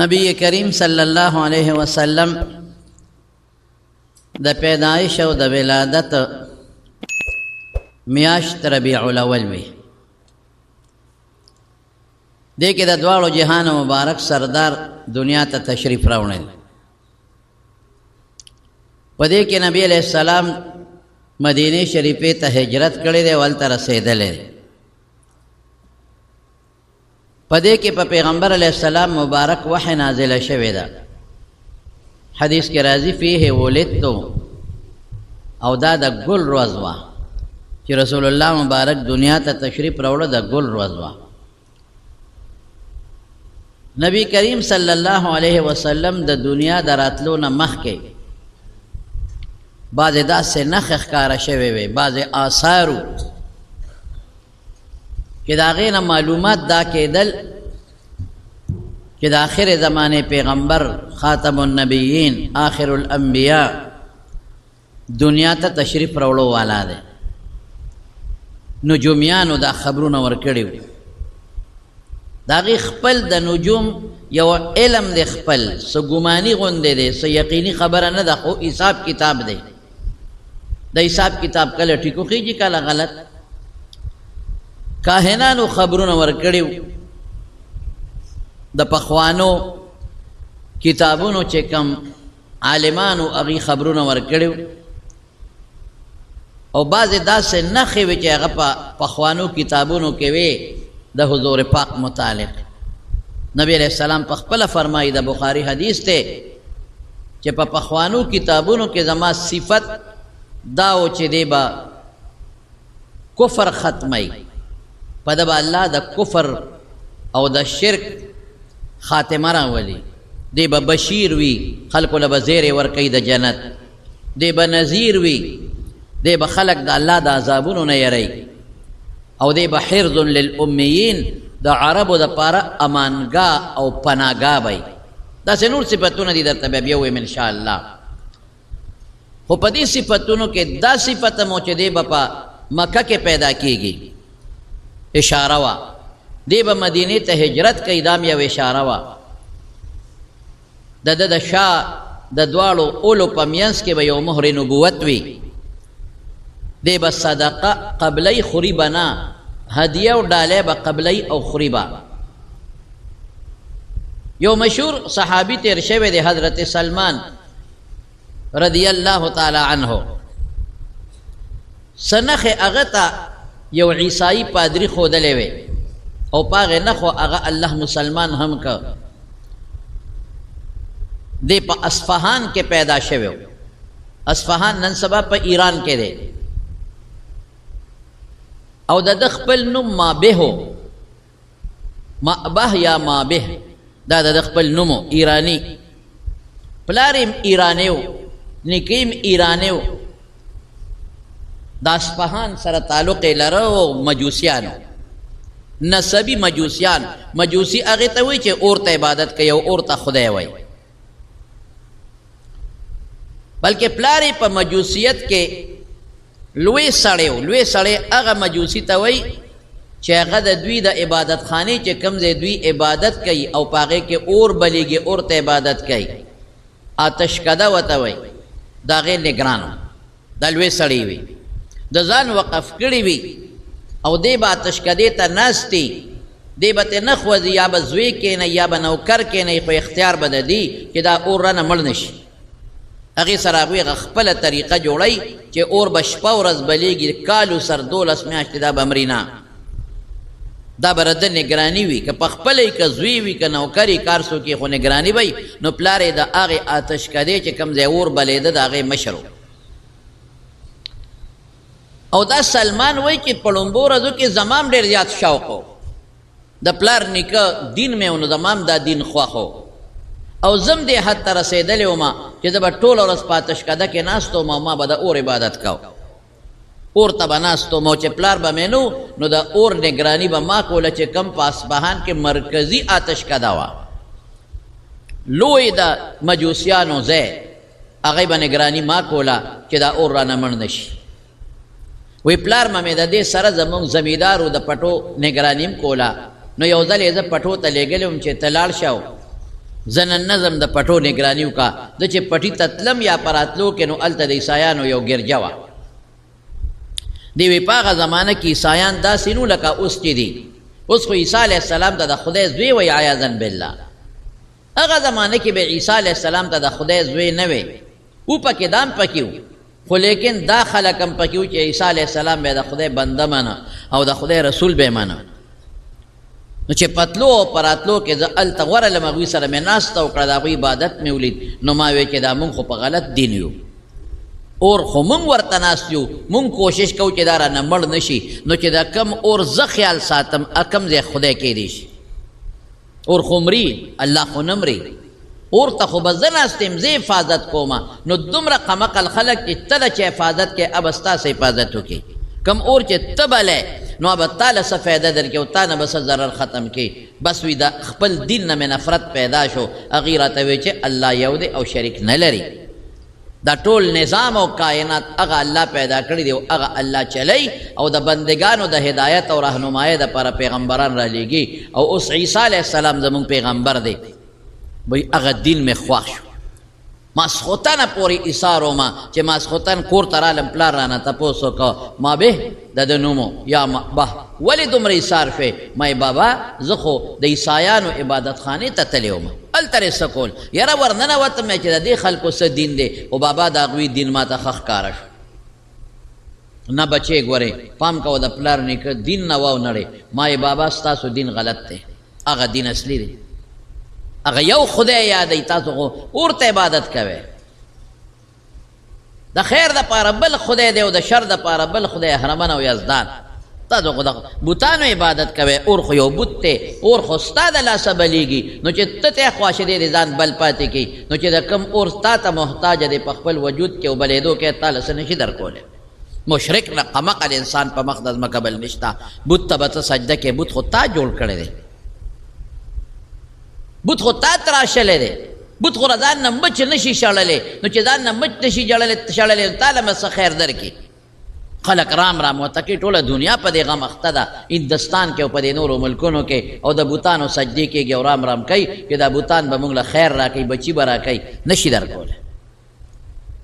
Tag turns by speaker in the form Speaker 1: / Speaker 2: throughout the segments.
Speaker 1: نبی کریم صلی اللہ علیہ وسلم د پیدائش او د ولادت میاشت ربیع الاول وی دې کې د دواړو جهان مبارک سردار دنیا ته تشریف راوړل. په دې کې نبی علیہ السلام مدینه شریفه ته هجرت کړې ده، ولته رسیدلې. په دې کې په پیغمبر علیہ السلام مبارک وحی نازله شوې ده. حدیث کې راځي فيه ولدت، او دا د ګل ورځ وه چې رسول الله مبارک دنیا ته تشریف راوړه، د ګل ورځ وه. نبی کریم صلی الله علیه وسلم د دنیا د راتلو نه مخکې بعضې داسې نښې ښکاره شوې وې، بعضې آثارو چې د هغې نه معلومات دا کېدل چې د آخر زمانې پیغمبر خاتم النبیین آخر الانبیاء دنیا ته تشریف راوړو والا دی. نجومیانو دا خبرونه ورکړي وو. د هغې خپل د نجوم یو علم دی، خپل څه ګماني غوندې دی، څه یقیني خبره نه ده، خو حساب کتاب دی. د حساب کتاب کله ټیکو خیږي کله غلط. کاهنانو خبرونه ورکړي وو. د پخوانو کتابونو چې کم عالمانو هغې خبرونه ورکړي وو، او بعضې داسې نښې وې چې هغه په پخوانو کتابونو کې وې د حضور پاک متعلق. نبی علیہ السلام په خپله فرمایي، د بخاری حدیث ته، چې په پخوانو کتابونو کې زما صفت دا و چې دی به کفر ختمی، په ده به الله د کفر او د شرک خاتمه راولي. دی به بشیر وي، خلکو له به زیرې ورکوي د جنت. دی به نذیر وي، دی به خلک د الله د عذابونو نه یری. او دی به حرز للأمیین، د عربو د پاره امانګاه او پناهګاه وي. داسې نور صفتونه دي، درته بیا ویم انشاءالله. خو په دې صفتونو کې دا صفت مو چې دی به په مکه کې پیدا کیږي، اشاره وه. دی به مدینې ته هجرت کوي، دا م یو اشاره وه. د ده د شا د دواړو اولو په منځ کې به یو مهر نبوت وي. دی به صدقه قبلی خوري به نه، هدیه او ډالۍ به قبلی او خوري به. یو مشهور صحابي تیر شوی دی، حضرت سلمان رضی الله تعالی عنه. څه نښې هغه ته یو عیسائی پادري ښودلی وی، او په هغې نښو هغه الله مسلمان هم که. دی په اصفهان کې پیدا شوی و. اصفهان نن سبا په ایران کې دی. او د ده خپل نوم مابه و، مابه یا مابه، دا د ده خپل نوم و، ایرانی. پلار یم ایرانی و، نیکه یم ایرانی و. د اصفهان سره تعلق یې لره و مجوسیانو، نسبی مجوسیان. مجوسی هغې ته وایي چې اور ته عبادت کوي او اور ته خدای وایي. بلکې پلار یې په مجوسیت کې لوی سړی و. لوی سړی هغه مجوسی ته وایي چې هغه د دوی د عبادت خانې چې کوم ځای دوی عبادت کوي او په هغې کې اور بلیږي، اور ته عبادت کوي، آتشکده ورته وایي. د هغې نګران و، دا لوی سړی وي، د ځان وقف کړي وي. او دی به آتشکدې ته ناستي، دی به ترې نه خوځي، یا به زوی کښېنی یا به نوکر کښېنی، خو اختیار به د دی چې دا اور رانه مړ نه شي. هغې سره هغوی هغه خپله طریقه جوړی چې اور به شپه ورځ بلیږي، کالو سر 12 میاشتې دا به مري نه. دا به رده نګراني وي، که پخپله یې که زوی وي که نوکر یې کار څوک یې، خو نګراني وی. نو پلار یې د هغې آتشکدې چې کوم ځای اور بلیده د هغې مشر و. او دا سلمان وایي چې په لومبو ورځو کې زمام ډېر زیات شوق و. د پلار نیکه دین مې و، نو زمام دا دین خوښ و. او زم دې حد ته رسېدلی وم چې زه به ټوله ورځ په آتشکده کې ناست وم او ما به د اور عبادت کو. اور ته به ناست وم، او چې پلار به مې نو د اور نګراني به ما کوله چې کم په اصفهان کې مرکزي آتشکده وه، لوی د مجوسیانو ځای، هغې به نګراني ما کوله چې دا اور رانه مړ نه شي. وی پلار مې د دې سره زموږ زمیدارو د پټو نگرانیم کولا. نو یو ځل یې زه پټو ته لېږلی وم چې ته لاړ شه زنن نظم د پټو نگرانیو کا د چې پټی تتلم یا پراتلو کې نو الته د عیسایانو یو ګرجا وه دی وی په هغه زمانه کې عیسایان داسې نو لکه اوس چې دي اوس خو عیسی علیه السلام ته د خدای زوی وی عیاذا بالله هغه زمانه کې به عیسی علیه السلام ته د خدای زوی نه وی او پکې دام پکې خو لیکن دا خلک هم پکې و چې عیسی علیه السلام به د خدای بنده منه او د خدای رسول به منه نو چې پتلو او پراتلو کې زه هلته ورغلم هغوی سره مې ناسته وکړه د هغوی عبادت مې ولید نو ما وی چې دا مونږ خو په غلط دین یو اور خو مونږ ورته ناست یو مونږ کوشش کوو چې دا رانه مړ نه شي نو چې دا کم اور زه خیال ساتم کم ځای خدای کیدی شي اور خو مري الله خو نه مري اور ته خو به زه ناست یم زه حفاظت کومه نو دومره قمقل خلک چې ته د چا حفاظت کې اب ستاسې حفاظت وکړي کم اور چې ته بلی نو اب تاله څه فایده درکړي او تا نه به څه ضرر ختم کړي بس وي د خپل دین نه مې نفرت پیدا شو هغې راته وی چې الله یو دی او شریک نه لري دا ټول نظام او کائنات هغه الله پیدا کړی دی او هغه الله چلی او د بندگانو د هدایت او رهنمایۍ دپاره پیغمبران را لیږي او اوس عیسی علیه السلام زمونږ پیغمبر دی وی هغه دین مې خوښ شو ماسخوتنه پورې ایثار ومه چې ماسخوتن کور ته رالم پلار رانه تپوس وکړه ما به د ده نومو یا به ولې دومره ایثار شوې ما بابا زه خو د عیسایانو عبادت خانې ته تللی وم هلته یې څه کول یاره ورننوتم چې د دې خلکو څه دین دی او بابا د هغوی دین ما ته ښه ښکاره شو نه بچې ګورې پام کوه د پلار نیکه دین نه واونړې ما بابا ستاسو دین غلط دی هغه دین اصلي دی هغه یو خدای یادوي تاسو خو ورته عبادت کوئ د خیر دپاره بل خدای دی او د شر دپاره بل خدای هرمن او یزدان تاسو خو د بوتانو عبادت کوئ اور خو یو بوت دی اور خو ستا د لاسه بلیږي نو چې ته ته خواشه دی د ځان بل پاتې کړي نو چې د کم اور ستا ته محتاج دی په خپل وجود کې او بلیدو کې تا له څه نشي درکولی مشرک نه قمقل انسان په مخ د ځمکه بل نشته بوت ته به ته سجده کې بوت خو تا جوړ کړی دی بوت خو تا تراشلی دی بوت خو ځان نه مچ نشي شړلی نو چې ځان نه مچ نشي شړلی نو تاله به څه خیر درکړي خلک رام رام ورته کوي ټوله دنیا په دې غم اخته ده هندوستان کې او په دې نورو ملکونو کې او د بوتانو سجدې کېږي او رام رام کوي چې دا بوتان به موږ له خیر راکوي بچي به راکوي نشي درکولی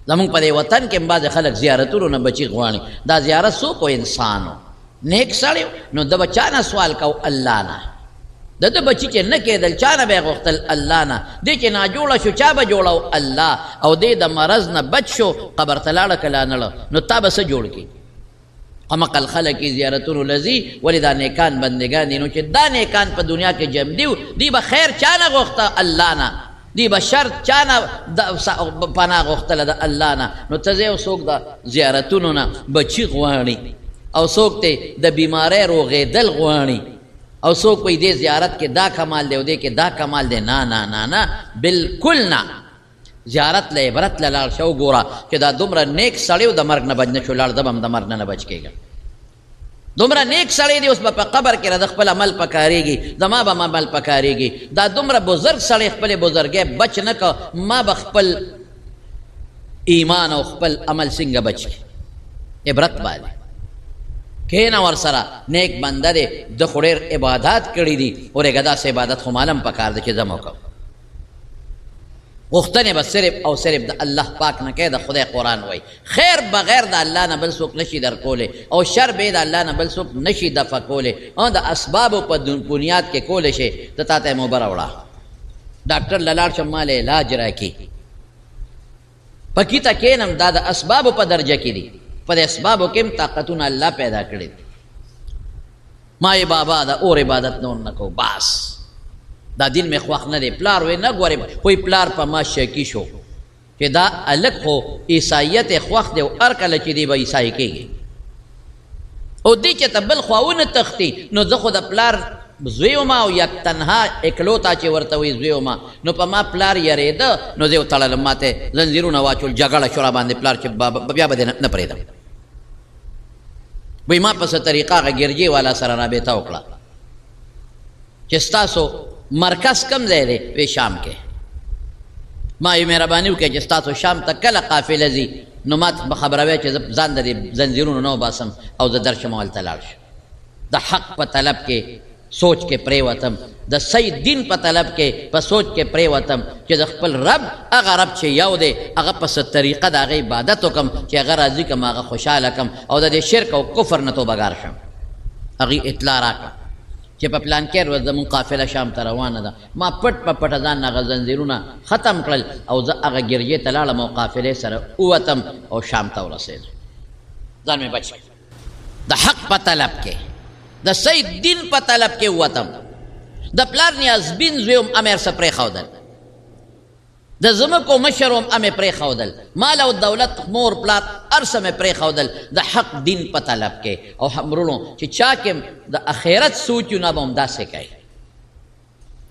Speaker 1: زمونږ په دې وطن کې هم بعضې خلک زیارتونو نه بچي غواړي دا زیارت څوک و انسانو نیک سړی نو د به چا نه سوال کو الله نه د ده بچي چې نه کېدل چا نه به یې غوښتل الله نه دی چې ناجوړه شو چا به جوړو الله او دی د مرض نه بچ شو قبر ته لاړه که لانړه نو تا به څه جوړ کړي قمقل خلک یې زیارتونو لځي ولې دا نیکان بندګان دي نو چې دا نیکان په دنیا کې جمع دي دی به خیر چا نه غوښته الله نه دی به شر چا نه پناه غوښتله د الله نه نو ته ځې او څوک د زیارتونو نه بچي غواړي او څوک ته د بیمارۍ روغېدل غواړي او څوک وایي دې زیارت کې دا کمال دی او دې کې دا کمال دی نه نه نه نه بلکل نه زیارت له عبرت له لاړ شه وګوره چې دا دومره نیک سړی و د مرګ نه بچ نه شو لاړ زه به هم د مرګ نه بچ کېږم دومره نیک سړی دی اوس به په قبر کې د خپل عمل پکارېږي زما به عمل پکارېږي دا دومره بزرګ سړی خپلې بزرګۍ بچ نه که ما به خپل ایمان او خپل عمل څنګه بچ کړي عبرت باندې کېنه ورسره نیک بنده دی د خو ډېر عبادات کړي دي ورېږه داسې عبادت خو معلوم پکار دی چې زه مو کوم غوښتنې به صرف او صرف د الله پاک نه کوي د خدای قرآن وایي خیر بغیر د الله نه بل څوک نشي درکولی او شر بې د الله نه بل څوک نشي دفع کولی او د اسبابو په بنیاد کې کولی شي ته تا ته یې موبه راوړه ډاکټر له لاړ شم ماله علاج راکړي پکې ته کښېنم دا د اسبابو په درجه کې دي په دې اسبابو کې هم طاقتونه الله پیدا کړي دي ما یې بابا د اور عبادت نور نه کوو بس دا دین مې خوښ نه دی پلار وی نه ګورې خو پلار په ما شکی شو چې دا هلک خو عیسایت یې خوښ دی او هر کله چې دی به عیسای کېږي او دی چې ته بل خوا ونه تښتي نو زه خو د پلار زوی وم او یک تنها اکلوتا چې ورته وایي زوی وم نو په ما پلار یریده نو زه یې وتړلم ما ته زنځیرونه واچول جګړه شو راباندې پلار چې بیا به دې نه پرېږدم وایي ما په څه طریقه هغه ګرجې والا سره رابطه وکړه چې ستاسو مرکز کم ځای دی وی شام کې ما یې مهرباني وکړه چې ستاسو شام ته کله قافله ځي نو ما ته به خبروی چې زه ځان د دې زنځیرونو نه وباسم او زه درشم هلته لاړ شم د حق په طلب کې سوچ کې پرېوتم د صحیح دین په طلب کې په سوچ کې پریوتم چې د خپل رب هغه رب چې یو دی هغه په څه طریقه د هغې عبادت وکړم چې هغه راضي کړم هغه خوشحاله کړم او د دې شرک او کفر نه توبهګار شم. هغې اطلاع راکړه چې په پلانکې ورځ زمونږ قافله شام ته روانه ده. ما پټ په پټه ځان نه هغه زنځیرونه ختم کړل او زه هغه ګرجې ته لاړم او قافلې سره ووتم او شام ته ورسېدم. ځان مې بچ د حق په طلب کې د صحیح دین په طلب کې ووتم. د پلار نیازبین زوی هم امیر سه پرېښودل، د ځمکو مشر هم امې پرېښودل، مال او دولت مور پلار هر څه مې پرېښودل د حق دین په طلب کې. او همرونو چې چا کې د آخرت سوچ یو نه به هم داسې کوي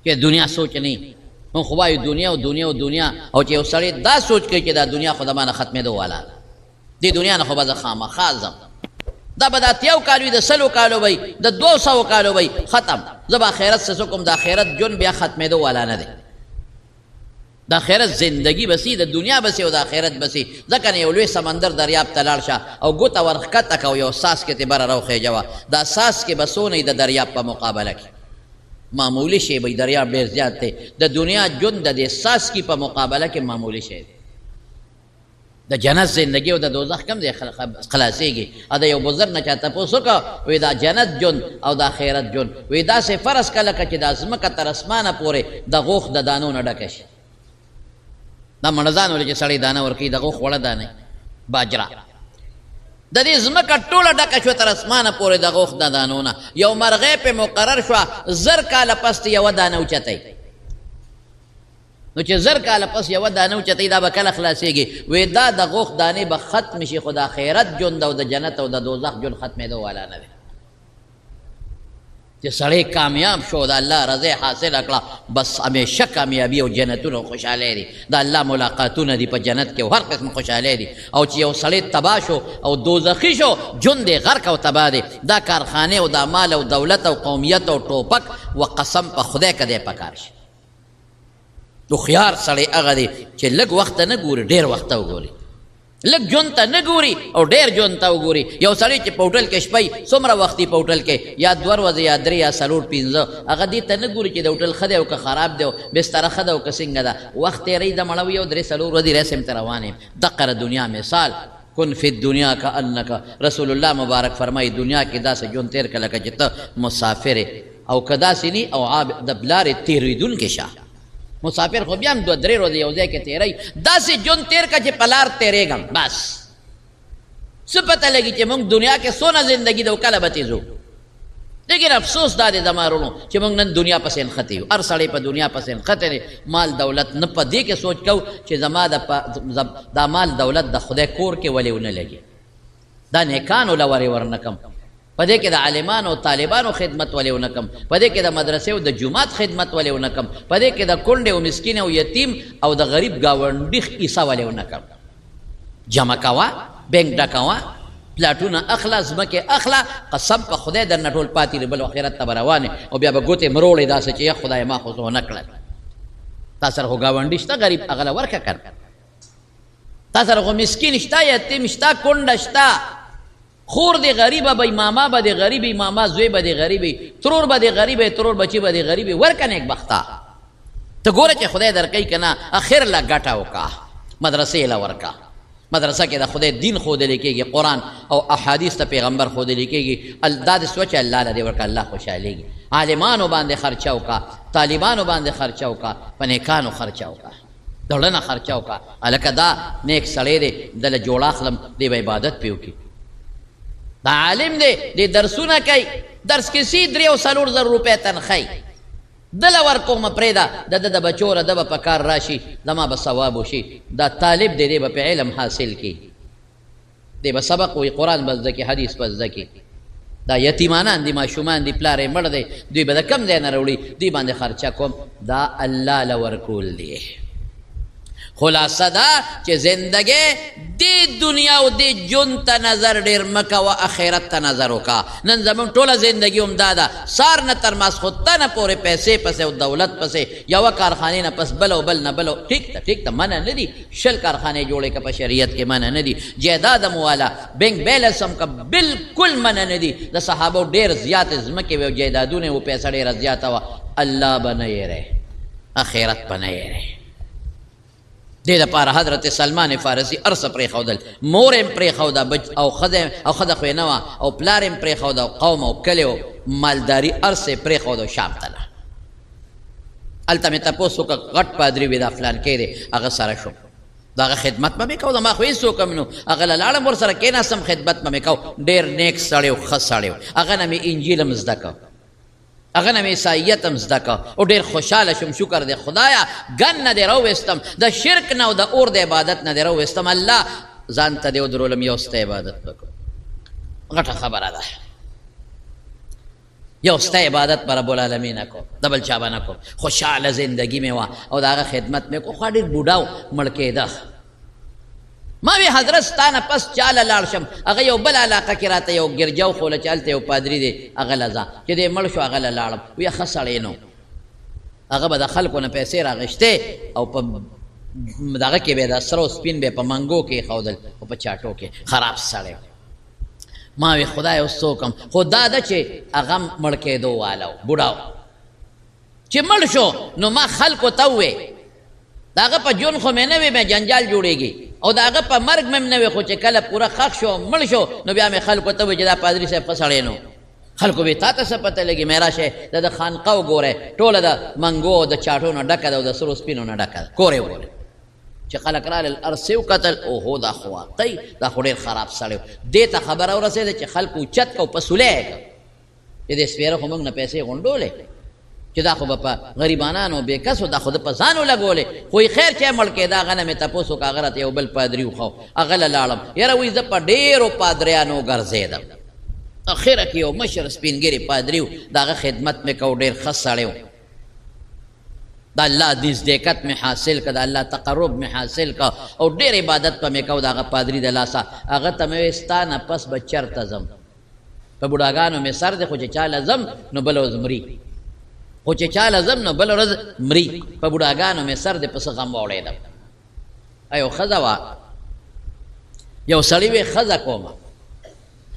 Speaker 1: چې دنیا سوچ نه موږ خو وایو دنیا او دنیا او دنیا، او چې یو سړی دا سوچ کوي چې دا دنیا خو د ما نه ختمېدو والا ده، دې دنیا نه خو به زه خامخا ځم، دا به د 80 کال وي د 100 کالو وي د 200 کالو وي ختم، زه به آخرت څه کوم، د آخرت ژوند بیا ختمېدو والا نه دی. د آخرت زندگی بسی د دنیا بسی او د آخرت بسی. ځکه نه یو لوی سمندر دریاب ته لاړ شه او ګوته ورښکته که او یو څاڅکې ترې بره راوخېجوه، دا څاڅکې به څونه د دریاب په مقابله کې معمولی شی به دریاب ډېر زیات دی. د دنیا ژوند د دې څاڅکي په مقابله کې معمولی شی دی. د جنت زندگی او د دوزخ کم دی خلاصېږي. او د یو بزرګ نه چا تپوس وکړه وایي دا جنت ژوند او د آخرت ژوند وایي داسې فرض کړه لکه چې دا ځمکه تر اسمانه پورې د غوښ د دانو نه ډکه شي. دا مړزان ولې چې سړی دانه ورکوي د غوښ وړه دانه باجره، د دې ځمکه ټوله ډکه شوه تر اسمانه پورې د غوښ د دانو نه. یو مرغۍ پې مقرر شوه 1000 کاله پس یوه دانه اوچتئ. نو چې 1000 کاله پس یوه دانه اوچتئ دا به کله خلاصېږي؟ وایي دا د غوښ دانې به ختم شي، خو د آخرت ژوند او د جنت او د دوزخ ژوند ختمېدو والا نه دی. چې سړی کامیاب شو د الله رضا حاصله کړه بس همیشه کامیابي او جنتونه او خوشحالۍ دي. د الله ملاقاتونه دي په جنت کې او هر قسم خوشحالۍ دي. او چې یو سړی تباه شو او دوزخي شو ژوند یې غرق او تباه دی. دا کارخانې او دا مال او دولت او قومیت او ټوپک و قسم په خدای که دی پکار شي. هوښیار سړی هغه دی چې لږ وخت ته نه ګوري، ډېر وخت ته وګوري، لږ ژوند ته نه ګوري او ډېر ژوند ته وګوري. یو سړی چې په هوټل کې شپی څومره وخت په هوټل کې یا 2 ورځې یا 3 یا 4 5 هغه دې ته نه ګوري چې د هوټل ښه دی او که خراب دی او بستره ښه ده او که څنګه ده. وخت تېروي د مړه وي او 3-4 ورځې رسم ته روان یم. دقه د دنیا مثال کن فی الدنیا کأنک، رسول الله مبارک فرمایي دنیا کې داسې ژوند تېر کړه لکه چې ته مسافر او که داسې نی او د بلارې تېرېدونکې شه. مسافر خو بیا هم 2-3 ورځې یو ځای کې تېروي، داسې ژوند تېر کړه چې په لار تېرېږم بس. څه پته لګي چې موږ دنیا کې څونه زندګي ده او کله به تېځو. لیکن افسوس دا دی زما وروڼو چې موږ نن دنیا پسې نښتې یو. هر سړی په دنیا پسې نښتی دی، مال دولت نه. په دې کې سوچ کوو چې زما دا مال دولت د خدای کور کې ولې ونه لګي، دا نیکانو له ورې ورنه کم، په دې کې د عالمانو او طالبانو خدمت ولې ونه کم، په دې کې د مدرسې او د جومات خدمت ولې ونه کم، په دې کې د کونډې او مسکین او یتیم او د غریب ګاونډي حصه ولې ونه کم. جمع کوه، بینک ډکوه، پلاټونه اخله، ځمکې اخله، قسم په خدای درنه ټول پاتې دی، بل آخرت ته به روانې او بیا به ګوتې مروړې داسې چې یا خدای ما خو زه ونه کړل. تا سره خو ګاونډي شته غریب هغه له ورکه کړ، تا سره خو مسکین شته، یتیم شته، کونډه شته، خور دی غریبه به ماما به دی غریبی، ماما زوی به دی غریبی، ترور به دی غریبی، ترور بچی به دی غریبی. ورکه نیک بخته ته ګوره چې خدای درکوي که نه. اخر له ګټه وکړه، مدرسې له ورکه. مدرسه کې د خدای دین ښودلی کېږي، قرآن او احادیث ته پیغمبر ښودلی کېږي. دا د سوچ الله له دې ورکه، الله خوشحالېږي. عالمانو باندې خرچه وکړه، طالبانو باندې خرچه وکړه، په نیکانو خرچه وکړه، د زړه نه خرچه وکړه. هلکه دا نیک سړی دی، دله جوړ اخلم، دی به عبادت پې وکړي. دا عالم دی، دی درسونه کوي، درس کې سي 3-4 زره روپۍ تنخی دله ورکومه پرېږده، د ده د بچو ره ده به په کار راشي، زما به ثواب وشي. دا طالب دی، دی به په علم حاصل کړي، دی به سبق وایي، قرآن به زده کړي، حدیث به زده کړي. دا یتیمانان دي، ماشومان دي، پلار یې مړ دی، دوی به د کم ځای نه راوړي، دوی باندې خرچه کوم. دا الله له ورکول دی. خلاصه دا چې زندګۍ دې دنیا او دې ژوند ته نظر ډېر مه کوه، آخرت ته نظر وکړه. نن زموږ ټوله زندګي هم دا ده، سار نه تر ماسخوتنه پورې پیسې پسې او دولت پسې، یوه کارخانې نه پس بل او بل نه بل. ټیک ته منع نه دي، 20 کارخانې جوړې که په شریعت کې منع نه دي. جایداد هم والا، بینک بیلنس هم که بالکل منع نه دي. د صحابو ډېر زیات ځمکې وې او جایدادونه وو، پیسه ډېره زیاته وه. الله بنئ رہے اخرت بنئ رہے دې دپاره حضرت سلمان فارسی ارس پرېښودل مور یې پرېښوده او ښځه خو یې نه وه او پلار یې پرېښوده او قوم او کلی او مالداري ارس یې پرېښوده شام ته لاړ هلته مې تپوس وکړه غټ پادري وي دا فلانکی دی هغه سره شو د هغه خدمت به مې کوو ما خو هېڅوک هم نو هغه له لاړم ورسره کېناستم خدمت به مې کوو ډېر نیک سړی و ښه سړی و هغه نه مې انجیل هم زده کړ هغه نه مې عیسایت هم زده کړ او ډېر خوشحاله شوم شکر دی خدایه ګن نه دې راوویستم د شرک نه او د اور د عبادت نه دې راوویستم الله ځان ته دې ودرولم یو ستا عبادت وکړو غټه خبره ده یو ستا عبادت به رب العالمین کو د بل چا به نه کو خوشحاله زندگی مې وه او د هغه خدمت مې کو خوا ډېر بوډا و مړ کېده ما وی حضرت ستا نه پس چاله لاړ شم هغه یو بل علاقه کې راته یو ګرجه وښوله چې هلته یو پادري دی هغه له ځه چې دی مړ شو هغه له لاړم ویه ښه سړی نو هغه به د خلکو نه پیسې راغېشتې او په دغه کې به یې د سره سپین به یې په منګو کې ایښودل او په چاټو کې خراب سړی ما وی خدای اوس څه وکړم خو دا ده چې هغه مړ کېدو والا و بوډا و چې مړ شو نو ما خلکو ته ووې د هغه په ژوند خو مې نه وي مې جنجال جوړېږي او د هغه په مرګ مې هم نه وي خو چې کله پوره ښخ شو مړ شو نو بیا مې خلکو ته ووې چې دا پادري صاحب ښه سړی نو خلکو به تا ته څه پته لګي مې راشه د خانقاه وګورئ ټوله د منګو او د چاټو نه ډکه ده او د سرو سپینو نه ډکه ده کور یې وګورئ چې خلک رالل ارس یې وکتل اوهو دا خو واقعي دا خو ډېر خراب سړی و دې ته خبره ورسېده چې خلکو اوچت که او په سولی یې کړ چې دې سپېره خو موږ نه پیسې غونډولې چې دا خو به په غریبانانو بې کسو دا خو ده په ځان ولګولې خو یې خیر چې مړ کېده هغه نه مې تپوس وکړه هغه راته یو بل پادري وښو هغه له لاړم یاره وایي زه په ډېرو پادریانو ګرځېدم اخره کې یو مشر سپین ګیري پادري و د هغه خدمت مې کو ډېر ښه سړی و د الله نزدېکت مې حاصل که د الله تقرب مې حاصل که او ډېر عبادت به مې کو د هغه پادري د لاسه هغه ته مې ویل ستا نه پس به چېرته ځم په بوډاګانو مې سر دی خو چې چاله ځم نو بله ورځ مري خو چې چاله ځم نو بله ورځ مري په بوډاګانو مې سر دی په څه غم واوړېدم یو ښځه وه یو سړي وی ښځه کومه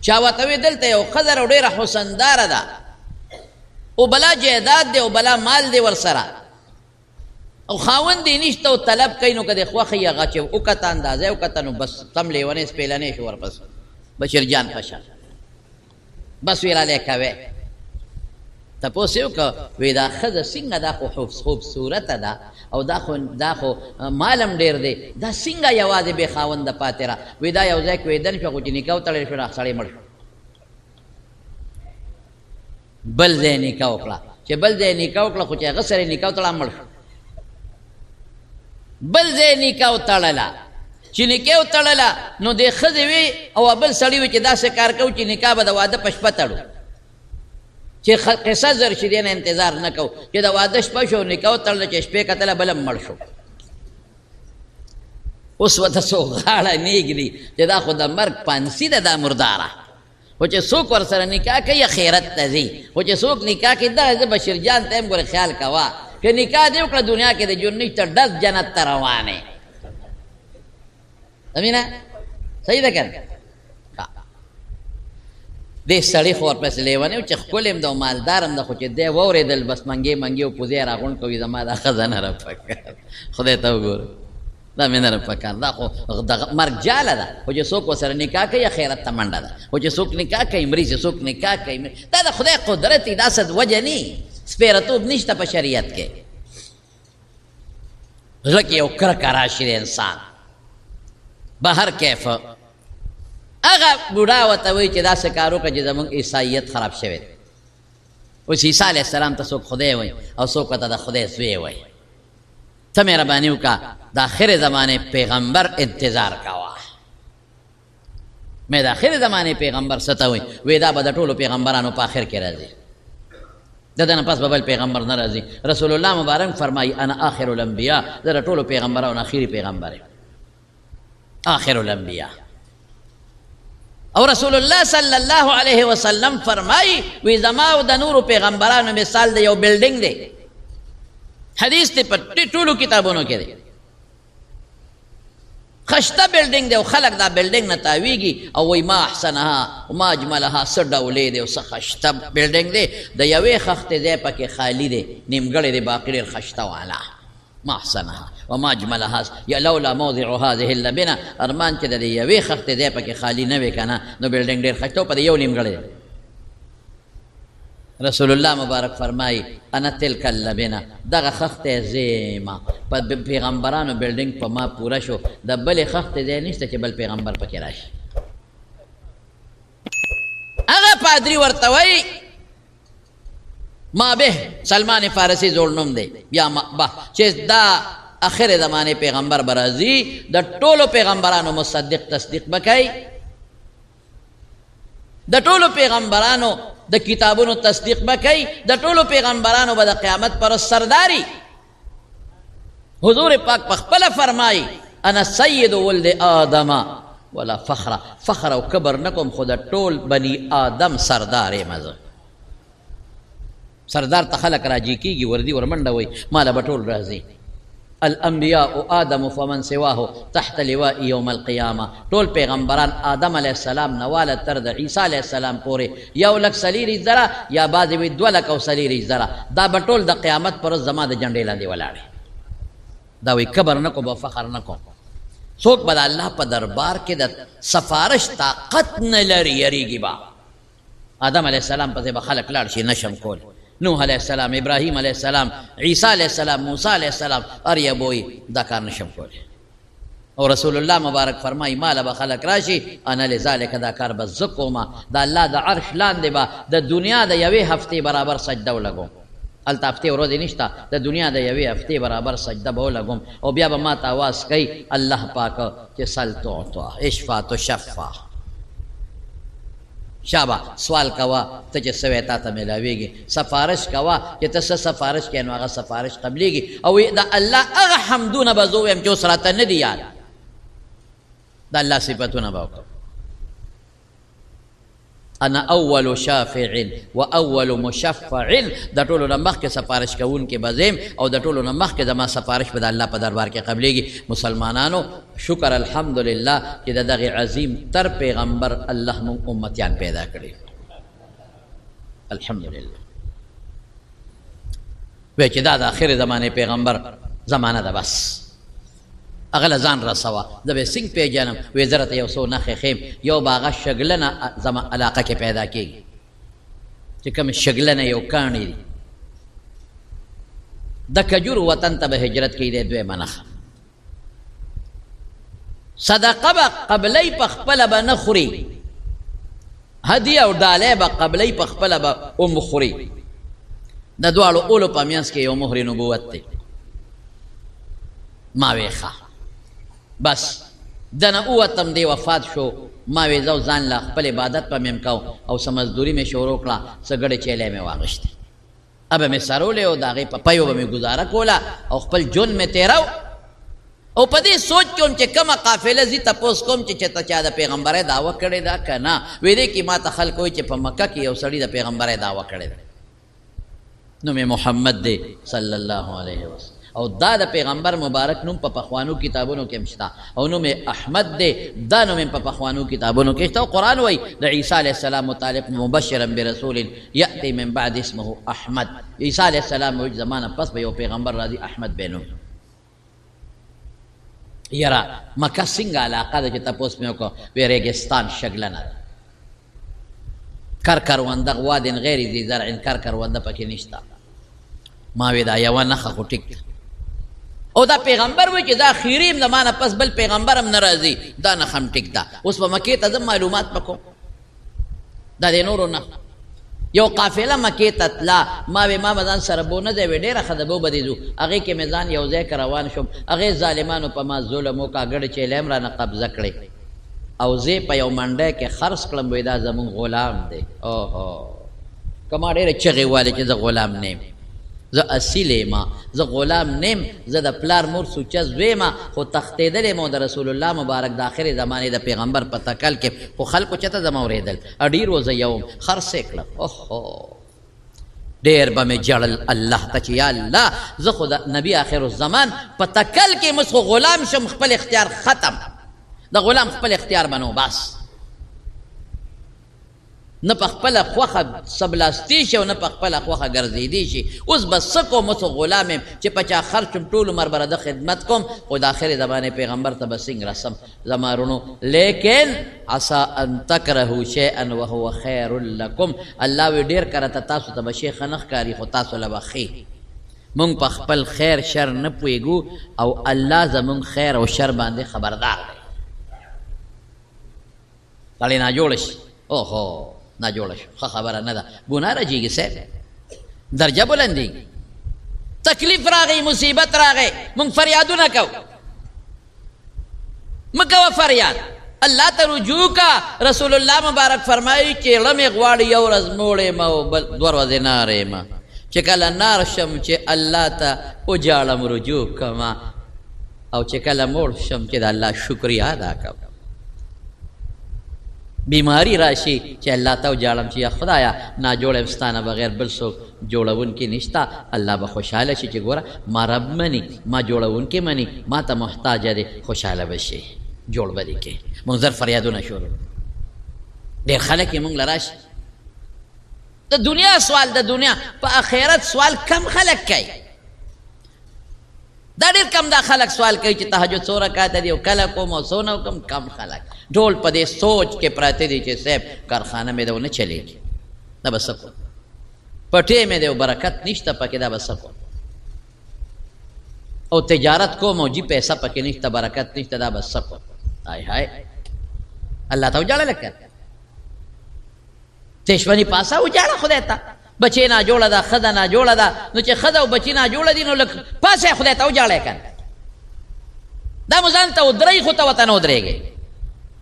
Speaker 1: چا ورته وی دلته یو ښځه او ډېره حسنداره ده او بلا جایداد دی او بلا مال دی ورسره او خاوند یې نشته او طلب کوي نو که د خوښ یې هغه چې وکته اندازه یې وکته نو بس تم لیونی سپېلنی شو ورپس بشیرجان پشه بس وی رالی کوې تپوس یې وکړه وی دا ښځه څنګه دا خو خوبصورته ده او دا خو مال هم ډېر دی دا څنګه یوازې بې خاونده پاتې را وی دا یو ځای کې ویدن شوه خو چې نکاح وتړل شو دا سړی مړ شو بل ځای نکاح وکړه چې بل ځای نکاح وکړه خو چې هغه سره یې نکاح وتړه مړ شو بل ځای نکاح وتړله چې نکاح وتړله نو دې ښځې وي او بل سړي وي چې داسې کار کوو چې نکاح به د واده په شپه تړو چې قصه زر شي دې نه انتظار نه کوو چې د واده شپه شو نکاح وتړله چې شپې کتله بل هم مړ شو اوس ورته څوک غاړه نیږدي چې دا خو د مرګ پانسي ده دا مرداره خو چې څوک ورسره نکاح کوي خیرت ته ځي خو چې څوک نکاح کوي دغه زه بشیرجان ته هم ګوره خیال کوه که نکاح دې وکړه دنیا کې د ژوند نشته ډز جنت ته روانې امینه صحیح ده که نه دې سړي خو ورپسې لیونی و چې ښکلی هم ده او مالدار هم ده خو چې دی واورېدل بس منګې منګې او پوزې راغونډ کوي زما دا ښځه نه راپکار خدای ته وګوره دا مې نه راپکار دا خو د مرګ جاله ده خو چې څوک ورسره نکاح کوي خیرت ته منډه ده خو چې څوک نکاح کوي مري چې څوک نکاح کوي دا د خدای قدرت دی دا څه وجه نه سپېرتوب نشته په شریعت کې زړه کې یو کرکه راشي د انسان بهر کیف هغه بوډا ورته وایي چې داسې کار وکړه چې زموږ عیسایت خراب شوی دی اوس عیسی علیه السلام ته څوک خدای وایي او څوک ورته د خدای زوی وایي ته مهرباني وکړه د آخر زمانې پیغمبر انتظار کوه مې د آخر زمانې پیغمبر څه ته وایي وایي دا به د ټولو پیغمبرانو په آخر کې راځي د ده نه پس به بل پیغمبر نه راځي رسول الله مبارک فرمایي انا آخر الانبیا زه د ټولو پیغمبرانو اخري پیغمبر یم آخر الانبیا او رسول الله صلی الله علیه وسلم فرمایي وی زما او د نورو پیغمبرانو مثال د یو بلډینګ دی حدیث دی په ټولو کتابونو کې دی خشته بلډینګ دی او خلک دا بلډینګ نه تاویږي او وایي ما احسنها وما اجملها څه ډولې دی او څه خشته بلډینګ دی د یوې خښتې ځای پکې خالي دی نیمګړی دی باقي ډېر خشته والا ما احسنها وما اجملها یا لولا موضع هذه اللبنه ارمان چې د یوې خښتې ځای پکې خالي نه وي که نه نو بلډینګ ډېر خشته په د یو نیمګړی دی رسول الله مبارک فرمایي انا تلک اللبنه دغه خښتې زیما په پیغمبرانو بلډینګ په ما پوره شو د بلې خښتې ځای نشته چې بل پیغمبر پکې راشي هغه پادري ورته وایي ما به سلمان فارسی زوړ نوم دی یا به چې دا آخر زمانه پیغمبر به راځي د ټولو پیغمبرانو مصدق تصدیق به کوي د ټولو پیغمبرانو د کتابونو تصدیق به کوي د ټولو پیغمبرانو به د قیامت پر سرداری حضور پاک پخپله فرمایي انا سید ولد آدم ولا فخر او کبر نکم خو د ټول بني آدم سردار یم زه سردار ته خلک راجي کېږي وردي ورمنډه وایي ماله به ټول راځي الانبیاء آدم فمن سواه تحت لواء یوم القیامه ټول پیغمبران آدم علیه السلام نواله تر د عیسی علیه السلام پورې 1,40,000 زره یا بعضې وایي 2,40,000 زره دا به ټول د قیامت پر ورځ زما د جنډې لاندې ولاړې دا وایي کبر نه کوم او فخر نه کوم څوک به د الله په دربار کې د سفارش طاقت نه لري یریږي به آدم علیه السلام پسې به خلک لاړ شي نشم کول نوح علیہ السلام ابراہیم علیہ السلام عیسیٰ علیہ السلام موسیٰ علیہ السلام اریا بوئی دا کار نشم کولی اور رسول اللہ مبارک فرمائی مالا با خلق راشی انا لذالک دا کار با زکو ما دا اللہ دا عرش لاندے با دا دنیا دا یوی ہفتے برابر سجدہ لگو التا ہفتے ورودی نشتا دا دنیا دا یوی ہفتے برابر سجدہ بہو لگو او بیا با ما تاواز کئی اللہ پاک چے سل تو اشفا تو شفا شابه سوال کوا ته چې سوی تا ته میلاویږي سفارش کوا چې ته څه سفارش کوې نو هغه سفارش قبلیږي او د الله هغه حمدونه به زه ووایم چې اوس راته نه دي یاد د الله صفتونه به وکړم انا اول شافع و اول مشفع د ټولو نه مخکې سفارش کوونکې به زه یم او د ټولو نه مخکې زما سفارش به د الله په دربار کې قبلیږي مسلمانانو شکر الحمدلله چې د دغه عظیم تر پیغمبر الله مونږ امتیان پیدا کړي الحمدلله وایي چې دا د آخر زمانې پیغمبر زمانه ده بس هغه له ځان رسوه زه به یې څنګه پېژنم وایي زه راته یو څو نښې ښیم یو به هغه شګلنه زما علاقه کې پیدا کېږي چې کومې شګلنه یو کاڼي دي د کجورو وطن ته به هجرت کوي دی دویمه نښه صدقه به قبلی په خپله به نه خوري هدیه او ډالۍ به قبلی په خپله به ام خوري د دواړو اولو په منځ کې یو مهر نبوت دی ما وی ښه بس دنه ووتم دی وفات شو ما وی زه ځان له خپل عبادت په مې کو او څه مزدوري مې شروع کړه څه ګډې چیلې مې واغېستې ابه مې سرولې او د هغې په پیو به مې ګزاره کوله او خپل ژوند مې تېرو او په دې سوچ کې وم چې کومه قافله ځي تپوس کوم چې چېرته چا د پیغمبرۍ دعوه کړې ده که نه وی دې کې ما ته خلک وایي چې په مکه کې یو سړي د پیغمبرۍ دعوه کړې ده نوم یې محمد دی صلی الله علیه وسلم او دا د پیغمبر مبارک نوم په پخوانو کتابونو کې مشته او نوم احمد دی دا نوم په پخوانو کتابونو کې شته او قرآن وایي د عیسی علیه السلام متعلق مبشرا برسول یأتی من بعد اسمه احمد عیسی علیه السلام وایي زمانه پس به یو پیغمبر راځي احمد به نوم یاره مکه څنګه علاقه ده چې تپوس مې وکړو وی ریګستان شګلنه ده کرونده وادن غیر ذي زرع کرونده پکې نشته ما وی دا یوه نښه خو ټیک ده او دا پیغمبر وایي چې دا خیریم زمانه پس بل پیغمبر هم نه راځي دا نښه هم ټیک ده اوس به مکې ته زه معلومات به کوم دا د نورو نه یو قافله مکې ته تله ما وی ما به ځان سره بو نه دی وی ډېره ښه ده بو به دې ځو هغې کې مې ځان یو ځای که روان شوم هغې ظالمانو په ما ظلم وکړه ګډې چیلې هم رانه قبضه کړې او زه په یو منډی کې خرڅ کړم وی دا زمونږ غلام دی اوهو که ما ډېرې چغې والې چې زه غلام نه یم زه اصیل یم زه غلام نیم زه د پلار مور سوچه زوی یم خو تښتېدلی یم د رسول الله مبارک د آخرې زمانې د پیغمبر په تکل کې خو خلکو چېرته زما اورېدل ډېر و زه یو خرڅ یې کړم اوهو ډېر به مې جړل الله ته چې یا الله زه خو د نبي آخر الزمان په تکل کې مس خو غلام شم خپل اختیار ختم د غلام خپل اختیار بنو بس نه په خپله خوښه سبلاستی شي او نه په خپله خوښه ګرځېدی شي. اوس به څه کوم، اوس غلام یم چې په چا خرچ م ټول عمر به د خدمت کوم، خو د آخر زمانې پیغمبر ته به څنګه رسم زما رونو. لیکن عسا ان تکرهو شیئا وهو خیر لکم، الله وی ډېر کله ته تاسو ته به شی ښه نه ښکاري خو تاسو له به ښې. مونږ په خپل خیر شر نه پوهېږو او الله زمونږ خیر او شر باندې خبردار دی. سړی ناجوړه شي، اوهو ناجوړه شو، ښه خبره نه ده، ګناه رجېږي صاحب، درجه بلندېږي، تکلیف راغی، مصیبت راغی، مونږ فریادونه کوو. مه کوه فریاد، الله ته رجوع کا. رسول الله مبارک فرمایي چې ړمې غواړي یو ورځ موړې ما او بل دوه ورځې نارې ما، چې کله نار شم چې الله ته وجاړم رجوع کما، او چې کله موړ شم چې د الله شکریا ادا کړم. بیماری راشي چې الله ته وجاړم چې یا خدایا ناجوړ یم ستانه بغیر بل څوک جوړونکی نشته، الله به خوشحاله شي چې ګوره ما رب مني، ما جوړونکی مني، ما ته محتاج دی، خوشحاله به شي، جوړ به دې کې. مونږ زر فریادونه شروع، ډېر خلک یې مونږ له راشي د دنیا سوال، د دنیا په آخرت سوال کم خلک کوي. دا ډېر کم دا خلک سوال کوي چې تهجد څو رکعته دي او کله کوم او څونه کوم. کم خلک ډول په دې سوچ کې پراته دي چې صاحب کارخانه مې ده ونه چلېږي، دا به څه کوم، پټې مې ده او برکت نشته پکې، دا به څه کوم، او تجارت کوم او جی پیسه پکې نشته، برکت نشته، دا به څه کوم. هاي هاي الله ته وجاړه لکه تشونی پاسه وجاړه خدای ته. بچی ناجوړه ده، ښځه ناجوړه ده، نو چې ښځه او بچي ناجوړه دي نو لږ پاسه خدای ته وجاړی که نه. دا مو ځان ته ودرئ خو ته ورته نه ودرېږئ،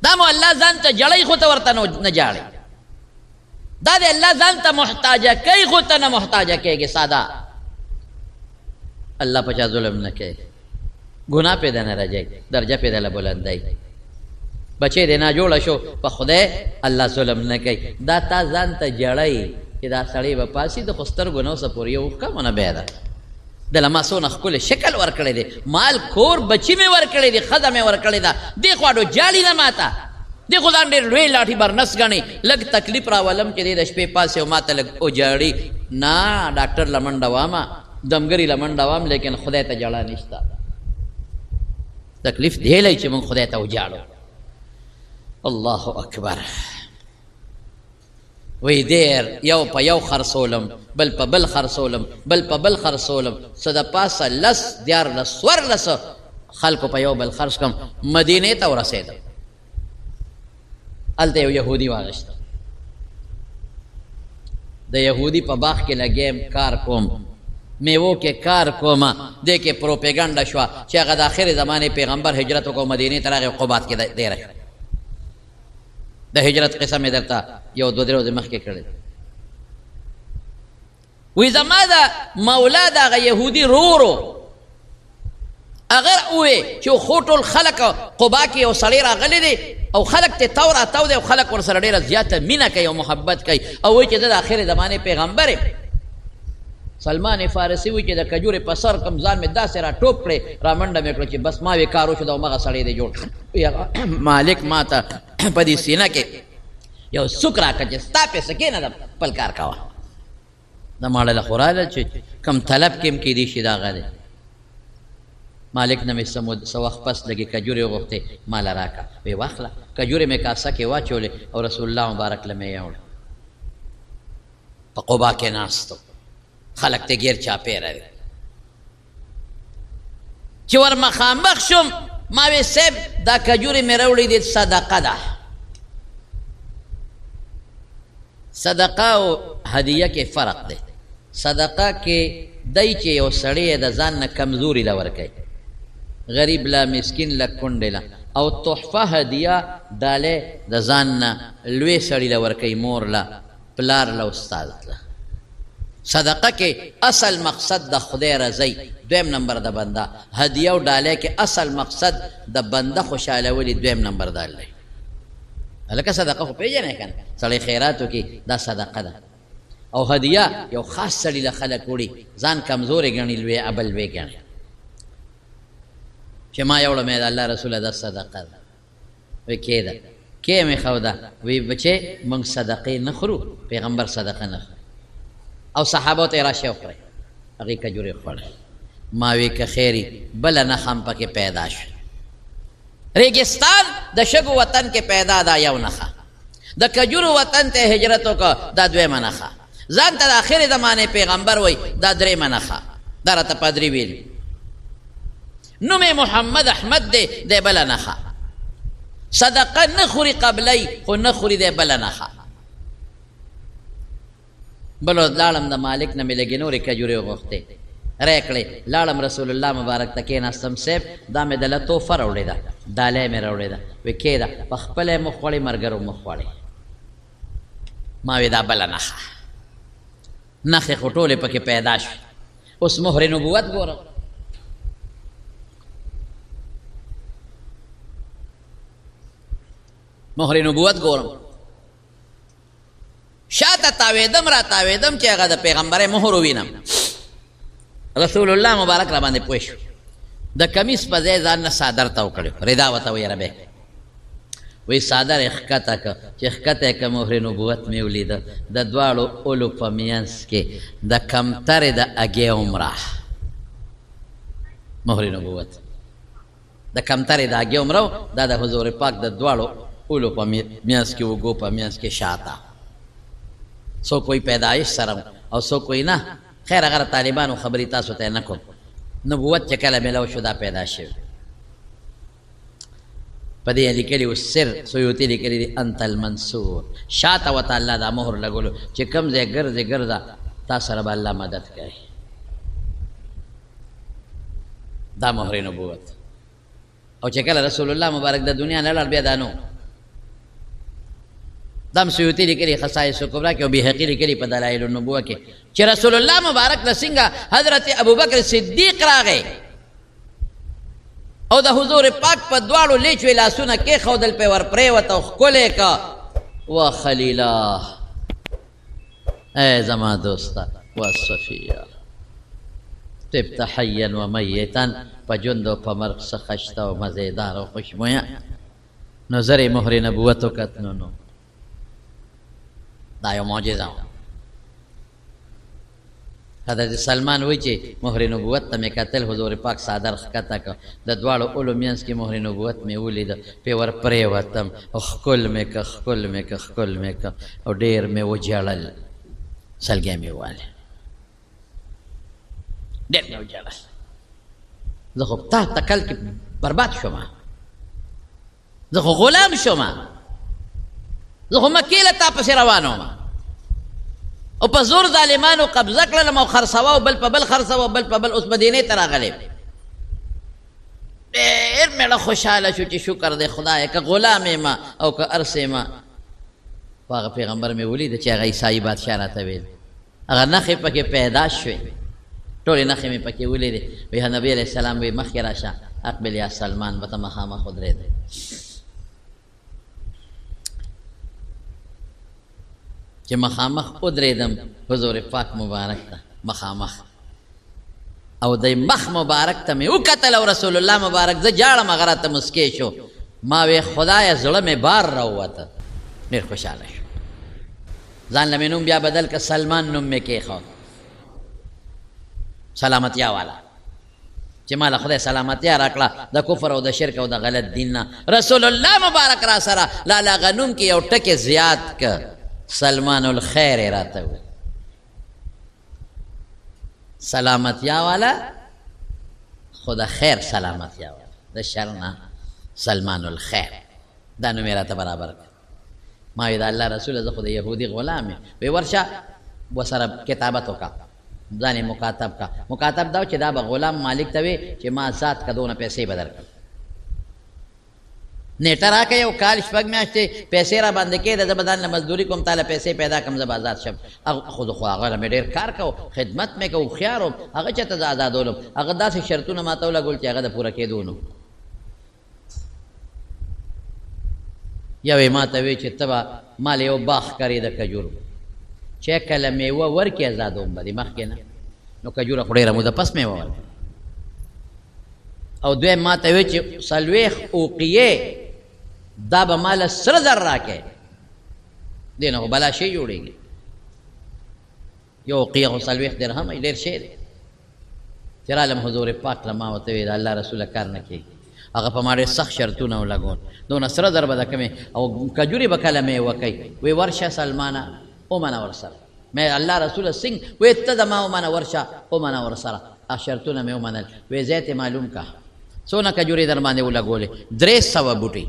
Speaker 1: دا مو الله ځان ته جړئ خو ته ورته نه جاړئ، دا د الله ځان ته محتاجه کوي خو ته نه محتاجه کېږي. ساده الله په چا ظلم نه کوي، ګناه پې ده نه رجئ، درجه پې ده له بلندی. بچی دې ناجوړه شو په خدای الله ظلم نه کوي، دا تا ځان ته جړئ چې دا سړی به پاسي د خو سترګو نه اوسه پورې یو کمونه بیا ده. دله ما څونه ښکلی شکل ورکړی دی، مال کور بچي مې ورکړی دی، ښځه مې ورکړې ده، دې خواډو جالي نه ماته، دې خو ځان ډېر لوی لاټي برنس ګڼي، لږ تکلیف راولم چې دې د شپې پاسې او ما ته لږ وجاړي. نه ډاکټر له منډه وامه، دمګري له منډه وام، لیکن خدای ته جړه نشته. تکلیف دی لای چې مونږ خدای ته وجاړو. الله اکبر. وی دیر یو په یو خرڅولم، بل په بل خرڅولم، بل په بل خرڅولم، څه د پاسه 10 14 14 خلکو په یو بل خرڅ کړم. مدینې ته ورسېدم، هلته یو یهودي واغېسته، د یهودي په باغ کې لګیم کار کوم، میوو کې کار کومه، دې کې پروپیګنډه شوه چې هغه د آخر زمانې پیغمبر هجرت وکړو، مدینې ته راغی، قبات کې دیره شو. د هجرت قصه مې درته یو 2 ورځې مخکې کړې. وی زما د مولا د هغه یهودي رورو هغه ووې چې خو ټول خلک قبا کې یو سړی راغلی دی او خلک ته تو راتاو دی او خلک ورسره ډېره زیاته مینه کوي او محبت کوي، او وایي چې زه د آخر زمانې پیغمبر یم. سلمان فارسی وی چې د کجورې په سر کم ځان مې داسې را ټوپ کړې، را منډه مې کړه چې بس ما وې کار وشو د همغه سړی دی جوړ. مالک ما ته په دې سینه کې یو سوک راکړه چې ستا پیسه کېنه خپل کار کوه. د ماړه له خو راغله چې کم طلب کې هم کېدی شي د هغه دی. مالک نه مې څه وخت پس لږې کجورې وغوښتې، ما له راکړه، ویې واخله. کجورې مې کاسه کې واچولې او رسول الله مبارک له مې یوړه. په قبا کې ناست خلک ته ګیر چاپېره دی. چې ور مخامخ شم ما وی صاحب دا کجورې مې راوړې دي صدقه ده. صدقه او هدیه کې فرق دی. صدقه کې دی چې یو سړی د ځان نه کمزوري له ورکوي، غریب له، مسکین له، کونډې له، او تحفه هدیه ډالۍ د ځان نه لوی سړي له ورکوي، مور له، پلار له، استاد له. صدقه کې اصل مقصد د خدای رضای، دویم نمبر د بنده. هدیه او ډالۍ کې اصل مقصد د بنده خوشحالولي، دویم نمبر د الله. هلکه صدقه خو پېژنئ که نه، سړی خیراتو کې دا صدقه ده. او هدیه یو خاص سړي له خلک وړي، ځان کمزورې ګڼي، لوی ابل لوی ګڼي چې ما یوړه مې د الله رسوله دا صدقه ده. وی کېده کې مې خوده وی بچې موږ صدقې نه خورو پیغمبر صدقه نه خوري او صحابو ته راشي وخورئ هغې کجورې خوړل ما وی که خیري بله نښه هم پکې پیدا شو ریګستان د شګو وطن کې پیدا دا یو نښه د کجورو وطن ته هجرت وکړه دا دویمه نښه ځان ته د آخرې زمانې پیغمبر وی دا درېیمه نښه دا راته پادري ویلي نوم محمد احمد دی دی بله نښه صدقه نه خوري قبلی خو نه خوري دی بله نښه بلو لاړم د مالک نه مې لږې نورې کجورې وغوښتې رای کړې لاړم رسول الله مبارک ته کېناستم صاحب دا مې دله توفه راوړې ده ډالۍ مې راوړې ده وی کېده په خپله یې مه خوړې ملګرو مه خوړې ما وی دا بله نښه نښې خو ټولې پکې پیدا شوې اوس مهر نبوت ګورم مهر نبوت ګورم شاته تاوېدم را تاوېدم چې هغه د پیغمبرۍ مهر ووینم رسول الله مبارک را باندې پوه شو د کمیس په ځای ځان نه څادر ته وکړو ردا ورته ویې ربې وی څادر یې ښکته که چې ښکته یې که مهر نبوت مې ولیده د دواړو اولو په منځ کې د کمترې د اګې عمره مهر نبوت د کمترې د اګې عمره دا د حضور پاک د دواړو اولو په منځ کې اوږو په منځ کې شاته څوک کوئی پیدایش سره او څوک کوئی نه خیر هغه طالبانو خبرې تاسو ته نه کوم نبوت چې کله میلاو شو دا پیدا شوی په دې لیکلي و سر سیوطي لیکلي دي انت المنصور شاته ورته الله دا مهر لګولو چې کوم ځای ګرځې ګرځه تا سره به الله مدد کوي دا مهر نبوت او چې کله رسول الله مبارک د دنیا نه لاړ بیا دا نو دم سیوطي لیکلي خصائص کبرا کې او بیهقي لیکلي په دلایل النبوه کې چې رسول الله مبارک د څنګه حضرت ابوبکر صدیق راغی او د حضور پاک په دواړو لیچوې لاسونه کېښودل پې ور پرېوته او ښکلی که و خلیله ای زما دوسته و صفیه طبت حیا و میتا په ژوند او په مرګ څه ښه او مزېدار او خوشبویه نو زر یې مهر نبوت وکت نو دا یو معجزه وه حضرت سلمان وایي چې مهر نبوت ته مې کتل حضور پاک څادر ښکته که د دواړو اولو منځ کې مهر نبوت مې ولیده پې ور پرېوتم او ښکل مې که ښکل مې که ښکل مې که او ډېر مې وجړل سلګۍ مې ووالې ډېر مې وجړل زه خو تا تکل کې برباد شوم زه خو غلام شوم زه خو مکې له تا پسې روان وم او په زور ظالمانو قبضه کړلم او خرڅوه او بل په بل خرڅوه او بل په بل اوس مدینې ته راغلی ډېر مېړه خوشحاله شو چې شکر دی خدایه که غلام یم او که ارس یم خو هغه پیغمبر مې ولیده چې هغه عیسایي بادشاه راته ویل هغه نښې پکې پیدا شوې ټولې نښې مې پکې ولیدې وی نبي علیه السلام وی مخکې راشه اقبل یا سلمان به ته مخامخ ودرېدی چې مخامخ ودرېدم حضور پاک مبارک ته مخامخ او د مخ مبارک ته مې وکتل او رسول الله مبارک زه جاړم هغه راته مسکې شو ما وی خدایه زړه مې بار راووته ډېر خوشحاله شو ځان له مې نوم بیا بدل که سلمان نوم مې کېښود سلامتیا والا چې ما له خدای سلامتیا راکړه د کفر او د شرک او د غلط دین نه رسول الله مبارک را سره لالا غنوم کې یو ټکې زیات که سلمان الخیر راته وی سلامتیا والا خدا خیر سلامتیا والا د شر نه سلمان الخیر دا نوم یې راته برابر کړ ما وی د الله رسوله زه خو د یهودي غلام یم وی ورشه ورسره کتابت وکړه ځان یې مکاتب کا مکاتب دا و چې دا به غلام مالک ته وی چې ما ذات که دونه پیسې به درکړم نیټه راکړه یو کال شپږ میاشتې پیسې را باندې کېده زه به ځان له مزدوري کوم تاله پیسې پیدا کړم زه به آزاد شم خو هغه له مې ډېر کار کو خدمت مې کو هوښیار وم هغه چېرته زه آزادولم هغه داسې شرطونه ما ته ولګول چې هغه د پوره کېدو نو یو یې ما ته وی چې ته به مال یو باغ ښکاري د کجورو چې کله میوه ورکړي آزادوم به دې مخکې نه نو کجوره خو ډېره موده پس میوه ورکړي او دویم ما ته وی چې 40 اوقیې دا به مال سره زر راکې دې نه خو بلا شی جوړېږي یو قیه خو څلوېښت درهم ډېر شی دی چې رالم حضور پاک له ما ورته ویې د الله رسوله کار نه کېږي هغه په ما ډېر سخت شرطونه ولګول دونه سره زر به د کمې او کجورې به کله میوه کوي وی ورشه سلمانه ومنه ورسره مې الله رسوله څنګه وی ته د ما ومنه ورشه ومنه ورسره شرطونه مې ومنل وی ځای ته معلوم کا څونه کجورې در باندې ولګولې 300 بوټي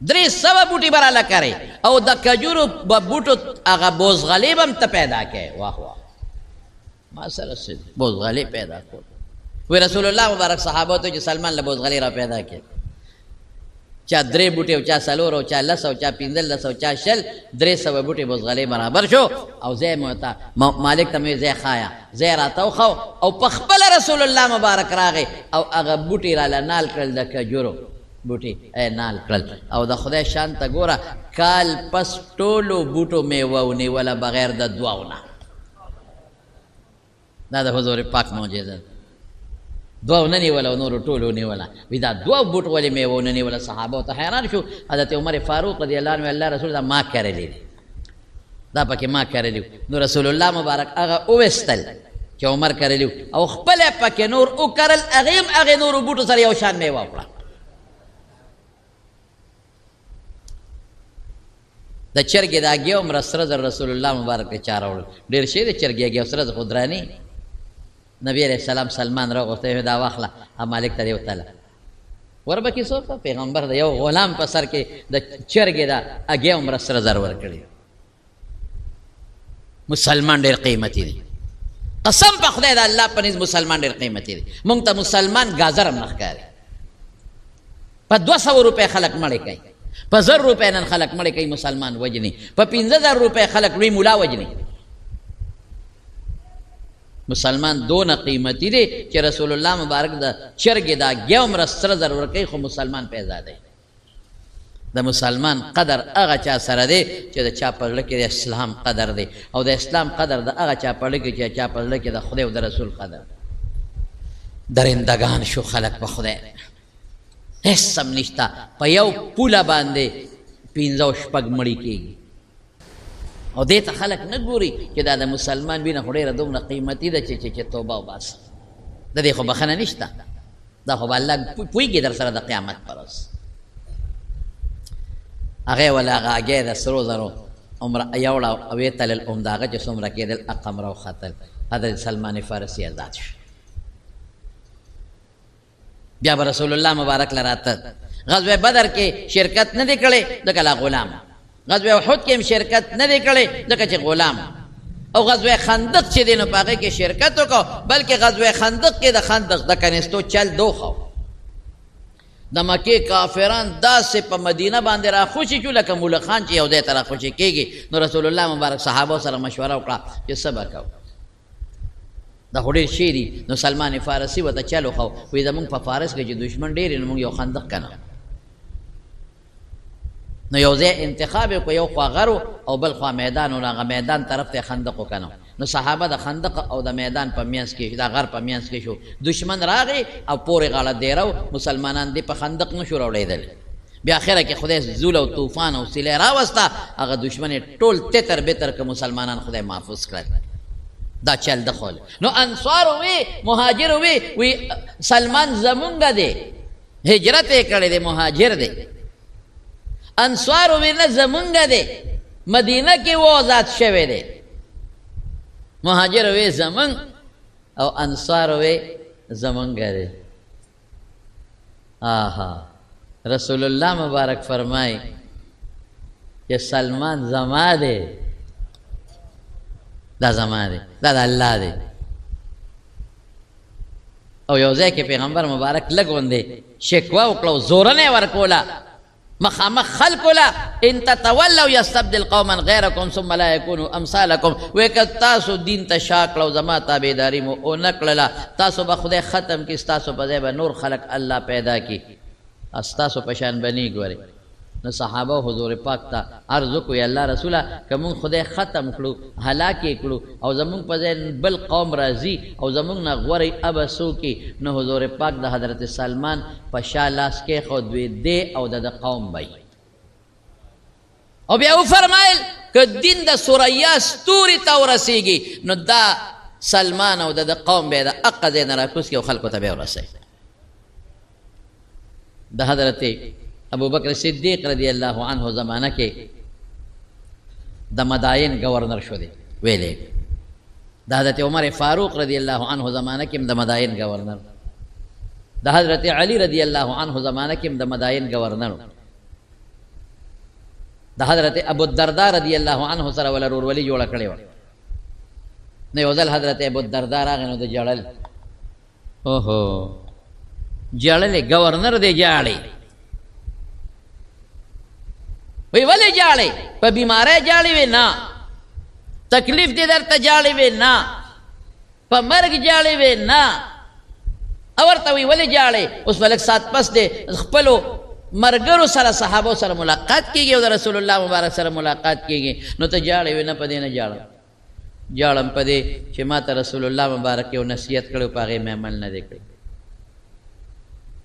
Speaker 1: 300 بوټي براله کرے او د کجورو بوټو هغه بوزغلې بم ته پیدا کړي واه واه ما سره څه بوزغلې پیدا کړ وی رسول الله مبارک صحابه ته چې سلمان له بوزغلې را پیدا کړي چا 3 بوټي او چا 4 او چا 10 او چا 15 او چا 300 بوټي بوزغلې برابر شو او زه موتا مالک ته مې زه خایا زه راتاو خو او په خپل رسول الله مبارک راغی او هغه بوټي را لنال کړل د کجورو بوټي نال کړل او د خدای شان ته ګوره کال پس ټولو بوټو میوه ونیوله بغیر د دعاونه دا د حضور پاک معجزه دعا ونه نیوله او نورو ټولو ونیوله وی دا دوه بوټ ولې میوه ونه نیوله صحابو ته حیران شو حضرت عمر فاروق رضی الله عنه الله رسول دا ما کړلی دا پکې ما کړلی نو رسول الله مبارک هغه اوستل چې عمر کړلی او خپل پکې نور او کړل هغه نور بوټو سره یو شان میوه وکړه د چرګې دا ګیو مر سره رسول الله مبارک چاره وړ ډیر شي د چرګې ګیو سره خودرانی نبی علیہ السلام سلمان راغوته دا واخله مالک ته وتله وربکی سو پیغمبر د یو غلام په سر کې د چرګې دا اګه عمر سره زر ور کړی مسلمان ډیر قیمتي دی قسم په خدای دا الله په نس مسلمان ډیر قیمتي دی مونږ ته مسلمان گازر مخکاري په 200 روپے خلق مړی کوي په 1000 روپے نن خلق مړی کوي مسلمان وجني په 15000 روپے خلق لوی مولا وجني مسلمان دون قیمتی دی چې رسول الله مبارک دا چرګ دا ګیوم را سره زر ورکی خو مسلمان پیدا دی د مسلمان قدر هغه چا سره دی چې د چا په لکه د اسلام قدر دی او د اسلام قدر د هغه چا په لکه چې چا په لکه د خدای او د رسول قدر درندگان شو خلق په خدای هیڅ سم نشته په یو پوله باندې 15 شپږ مړی کېږي او دې ته خلق نه ګوري چې دا د مسلمان وینه خو ډېره دومره قیمتي ده چې توبه وباسي د دې خو بخښنه نشته دا خو به الله پوهېږي در سره د قیامت پر ورځ هغې ولا هغه هګۍ د سرو زرو یوړه او یې تلل همداغه چې څومره کېدل اقم راوختل حضرت سلمان فارسي ازاد شو بیا به رسول الله مبارک لراته غزوه بدر کې شرکت نه دی کړی ځکه لا غلام غزوه احد کې هم شرکت نه دی کړی ځکه چې غلام او غزوه خندق چې دی نو په هغې کې شرکت وکړو بلکې غزوه خندق کې د خندق د کنیستو چل دوخو د مکې کافران داسې په مدینه باندې راخوشي شو لکه مولا خان چې یو ځای ته راخوشي کېږي نو رسول الله مبارک صحابو سره مشوره وکړه چې څه به کوو دا خو ډېر شی دي نو سلمان فارسي ورته چل وښو وایي زمونږ په فارس کې چې دشمن ډېر نو موږ یو خندق کنه نو یو ځای انتخاب یې کو یو خوا غرو او بل خوا میدان او هغه میدان طرف ته خندق وکنو نو صحابه د خندق او د میدان په میانس کې د غر په میانس کې شو دشمن راغی او پورې غاړه دیرو مسلمانان دې په خندق نشو راوړېدل بیا اخره کې خدای زول او طوفان او سیلۍ راوسته هغه دشمن ټول تتر بتر که مسلمانان خدای محفوظ کړل دا چل دخول نو انصار وی مهاجر وی سلمان زمونږ دی هجرت یې کړی دی مهاجر دی انصار وی نه زمونږ دی مدینه کې و آزاد شوی دی مهاجر وی زمونږ او انصار وی زمونږ دی آها رسول الله مبارک فرمای چې سلمان زما دی دا زما دی دا د الله دی او یو ځای کې پیغمبر مبارک لږ غوندې شکوه وکړه زورنه یې ورکوله مخامخ خلکو له ان تتولوا یستبدل قوما غیرکم ثم لا یکونوا امثالکم وایي که تاسو دین ته شا کړه او زما تابعداري مو ونه کړله تاسو به خدای ختم کړي ستاسو په ځای به نور خلق الله پیدا کړي ستاسو په شان به نه ګوري نو صحابه حضور پاک ته عرض وکړو یا الله رسوله که مونږ خدای ختم کړو هلاک یې کړو او زمونږ په ځای بل قوم راځي او زمونږ نه غوره ابه څوکي نو حضور پاک د حضرت سلمان په شا لاس کېښود وی دی او د قوم به او بیا وفرمایل که دین د ثریا ستوري ته ورسیږي نو دا سلمان او د قوم به د اقا ځای نه راکوز کړي او خلکو ته به ورسوي د حضرت ابو بکر صدیق رضی اللہ عنہ زمانہ کے د مدائن گورنر شو دے ویلے د حضرت عمر فاروق رضی اللہ عنہ زمانہ کے د مدائن گورنر د حضرت علی رضی اللہ عنہ زمانہ کے د مدائن گورنر د حضرت ابو الدرداء رضی اللہ عنہ سره ولا رور ولی جوړ کړي و نه یو ځل حضرت ابو الدرداء راغی نو د جړل اوهو جړل گورنر دی جاړي وی ولی جاړي په بیماری جاړي وی نه تکلیف دې درته جاړي وی نه په مرګ جاړي وی نه اورته وی ولی جاړي اوس ولک سات پس دې خپلو مرګرو سره صحابو سره ملاقات کیږي او رسول الله مبارک سره ملاقات کیږي نو ته جاړي وی نه پدې نه جاړم جاړم پدې چې ما ته رسول الله مبارک یو نصیحت کړو پاغه مې عمل نه وکړ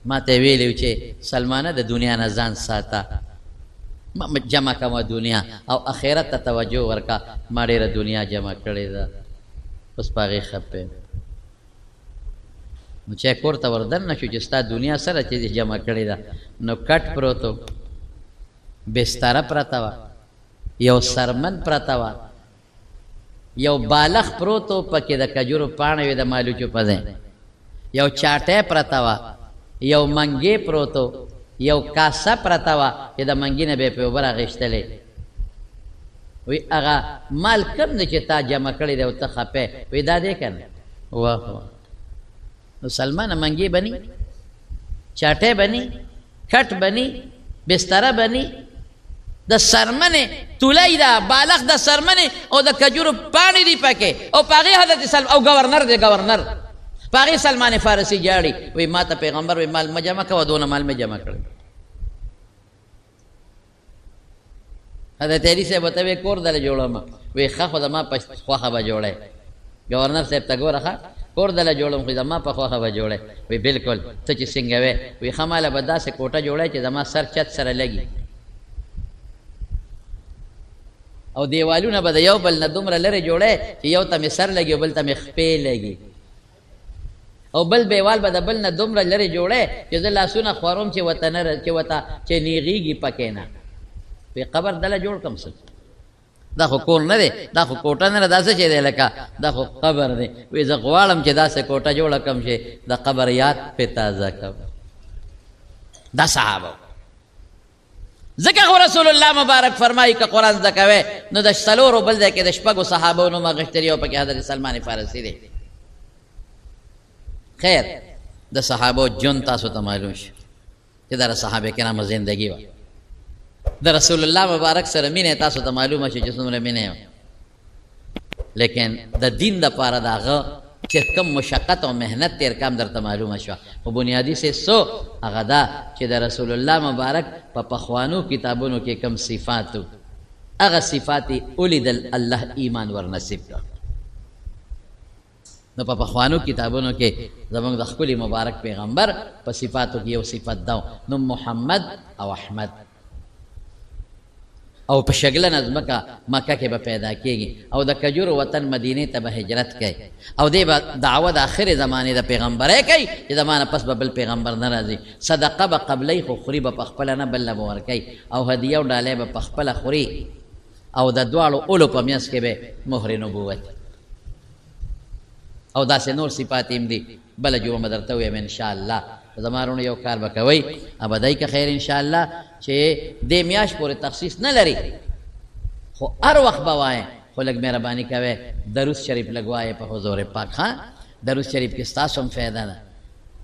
Speaker 1: ما ته ویلو چې سلمانه د دنیا نه ځان ساته جمع کما دنیا او اخرت ته توجه ورکا ما ډیره دنیا جمع کړې ده اوس پاغه خپه نو چې کور ته وردن نشو چې ستا دنیا سره چې جمع کړې ده نو کټ پروتو بستر پرتا وا یو سرمن پرتا وا یو بالغ پروتو پکې د کجورو پاڼې د مالو چو پځه یو چاټه پرتا وا یو منګي پروتو یو کاسه پرتا وا چې د منګي نه به په اوبر غشتلې وی هغه مال کم نه چې تا جمع کړی دی او ته خپه وی دا دې کنه واه نو سلمان منګي بني چاټه بني کټ بني بستر بني د سرمنه تولای دا بالغ د سرمنه او د کجورو پانی دی پکې او پاغي حضرت سلمان او گورنر دی گورنر پاغي سلمان فارسی جاړي وی ما ته پیغمبر وی مال مجمع کا ودونه مال میں جمع کړ حضرت علی سے بتوي کور دل جوړم وی خو د ما په خوخه به جوړه گورنر صاحب ته ګورخه کور دل جوړم خو د ما په خوخه به جوړه وی بالکل ته چې څنګه وی خماله بدا سے کوټه جوړه چې د ما سر چت سره لګي او دیوالونه به د یو بل نه دومره لري جوړه چې یو ته سر لګي او بل ته خپې لګي او بل بیوال به د بل نه دومره لري جوړه چې د لاسونه خوروم چې وطن چې وتا چې نیغيږي پکې نه په قبر دله جوړ کم څه دا خو کور نه دی دا خو کوټه نه داسې چې دی لکه دا خو قبر دی وی زه غواړم چې داسې کوټه جوړه کم شي د قبر یاد په تازه کم دا صحابه ذکر رسول الله مبارک فرمایي که قرآن زکوي نو د سلورو بل دی کې د شپږو صحابو نو مغشتري او پکې حضرت سلمان فارسی دی خیر د صحابو جون تاسو ته معلوم شي چې دا صحابه کرام زندگی و د رسول الله مبارک سره مینه تاسو ته معلومه شي چې څومره مینه لیکن د دین د پاره داغه چې کم مشقت او مهنت تیر کام درته معلومه شو او بنیادی سے سو هغه دا چې د رسول الله مبارک په پخوانو کتابونو کې کم صفات هغه صفات اولید الله ایمان ور نصیب کړ نو په پخوانو کتابونو کې زمونږ د خپل مبارک پیغمبر په صفاتو کې یو صفت دا نو محمد او احمد او په شګل نظمکا مکه کې به پیدا کېږي او د کجور وطن مدینه ته به هجرت کوي او دې به دعوت د اخر زمانه د پیغمبري کوي چې زمانه پس به بل پیغمبر ناراضي صدقه به قبلې خو خوري به خپل نه بل نه ورکي او هدیه او ډاله به خپل خوري او د دواړو اولو په میاس کې به مهر نبوت او دا سه نور صفات هم دي بل جو مدرته وي ان شاء الله زمارونه یو کار وکوي ابدای که خیر ان شاء الله چې د میاش پورې تخصیص نه لري خو هر وخت بوای خو لګ مهرباني کوي درود شریف لګوای په حضور پاک ها درود شریف کې تاسو هم فائدہ ده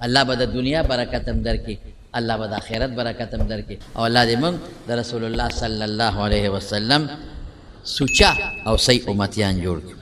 Speaker 1: الله به د دنیا برکت هم درکې الله به د آخرت برکت هم درکې او الله دې موږ د رسول الله صلی الله علیه وسلم سوچا او صحیح امتیان جوړ